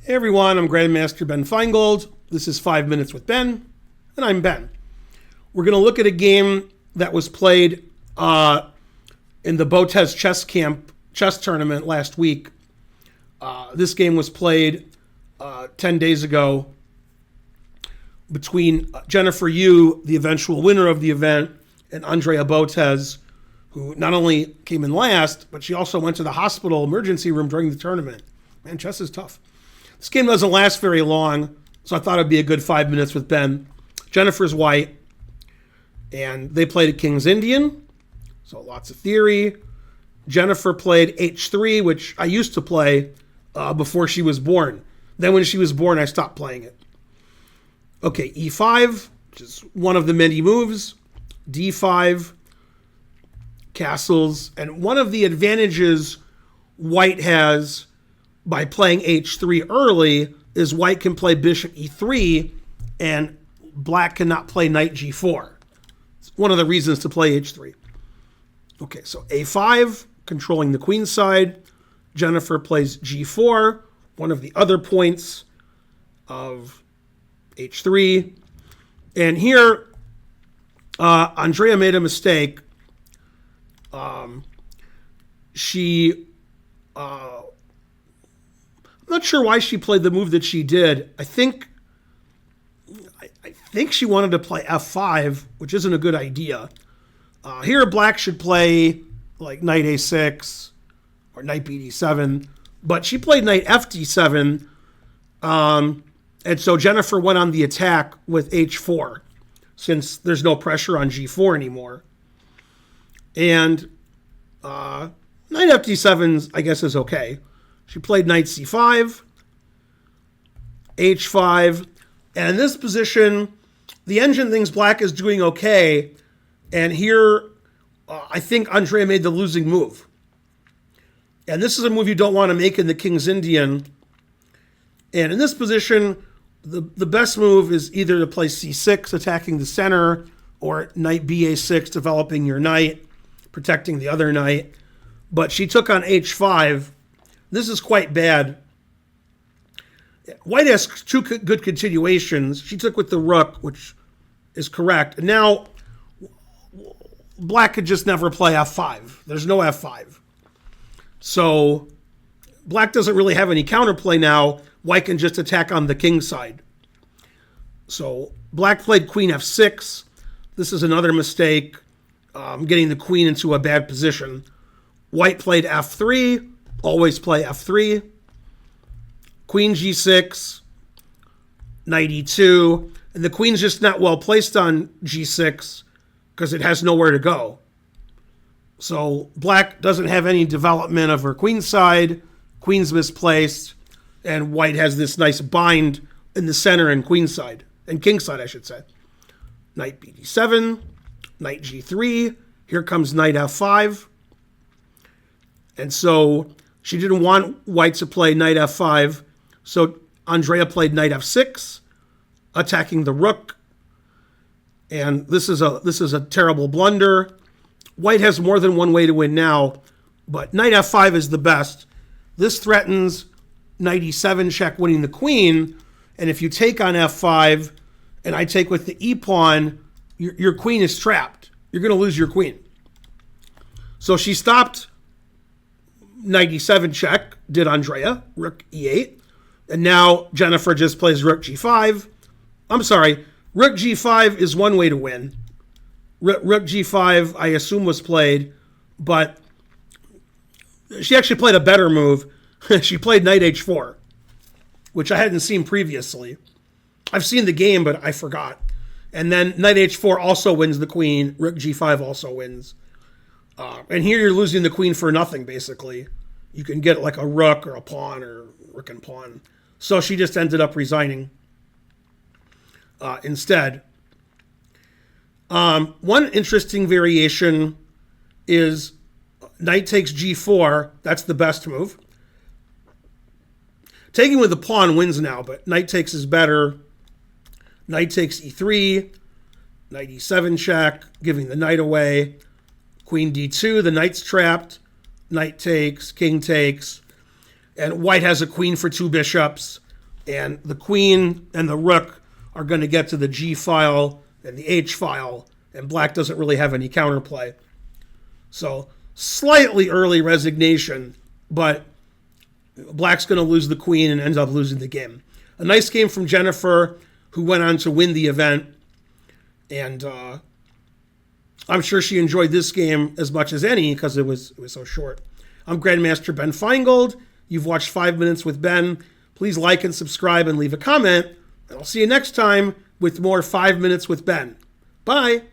Hey everyone, I'm Grandmaster Ben Finegold. This is 5 Minutes with Ben, and I'm Ben. We're going to look at a game that was played in the Botez chess tournament last week. This game was played 10 days ago between Jennifer Yu, the eventual winner of the event, and Andrea Botez, who not only came in last, but she also went to the hospital emergency room during the tournament. Man, chess is tough. This game doesn't last very long, so I thought it'd be a good 5 minutes with Ben. Jennifer's white, and they played a King's Indian, so lots of theory. Jennifer played h3, which I used to play before she was born. Then when she was born, I stopped playing it. Okay, e5, which is one of the many moves. d5, castles, and one of the advantages white has by playing h3 early is white can play bishop e3 and black cannot play knight g4. It's one of the reasons to play h3. Okay, so a5, controlling the queen side. Jennifer plays g4, one of the other points of h3. And here, Andrea made a mistake. I'm not sure why she played the move that she did. I think she wanted to play f5, which isn't a good idea. Here, black should play like knight a6 or knight bd7, but she played knight fd7, and so Jennifer went on the attack with h4, since there's no pressure on g4 anymore. And knight fd7, I guess, is okay. She played knight c5, h5, and in this position, the engine thinks black is doing okay, and here, I think Andrea made the losing move. And this is a move you don't want to make in the King's Indian. And in this position, the best move is either to play c6, attacking the center, or knight ba6, developing your knight, protecting the other knight. But she took on h5. This is quite bad. White has two good continuations. She took with the rook, which is correct. And now black could just never play f5. There's no f5. So black doesn't really have any counterplay now. White can just attack on the king side. So black played queen f6. This is another mistake, getting the queen into a bad position. White played f3. Always play f3. Queen g6. Knight e2. And the queen's just not well placed on g6 because it has nowhere to go. So black doesn't have any development of her queen side. Queen's misplaced. And white has this nice bind in the center and queen side. And king side, I should say. Knight bd7. Knight g3. Here comes knight f5. And so she didn't want white to play knight f5. So Andrea played knight f6, attacking the rook. And this is a terrible blunder. White has more than one way to win now, but knight f5 is the best. This threatens knight e7 check, winning the queen. And if you take on f5 and I take with the e pawn, your queen is trapped. You're going to lose your queen. So she stopped knight e7 check, did Andrea, rook e8. And now Jennifer just plays rook g5. I'm sorry, rook g5 is one way to win. Rook g5, I assume, was played, but she actually played a better move. She played knight h4, which I hadn't seen previously. I've seen the game, but I forgot. And then knight h4 also wins the queen. Rook g5 also wins. And here you're losing the queen for nothing, basically. You can get like a rook or a pawn or rook and pawn. So she just ended up resigning instead. One interesting variation is knight takes g4. That's the best move. Taking with the pawn wins now, but knight takes is better. Knight takes e3. Knight e7 check, giving the knight away. Queen d2, the knight's trapped. Knight takes, king takes. And white has a queen for two bishops. and the queen and the rook are going to get to the G file and the H file, and black doesn't really have any counterplay. So slightly early resignation, but black's going to lose the queen and ends up losing the game. A nice game from Jennifer, who went on to win the event, and I'm sure she enjoyed this game as much as any because it was so short. I'm Grandmaster Ben Finegold. You've watched 5 Minutes with Ben. Please like and subscribe and leave a comment, and I'll see you next time with more 5 Minutes with Ben. Bye.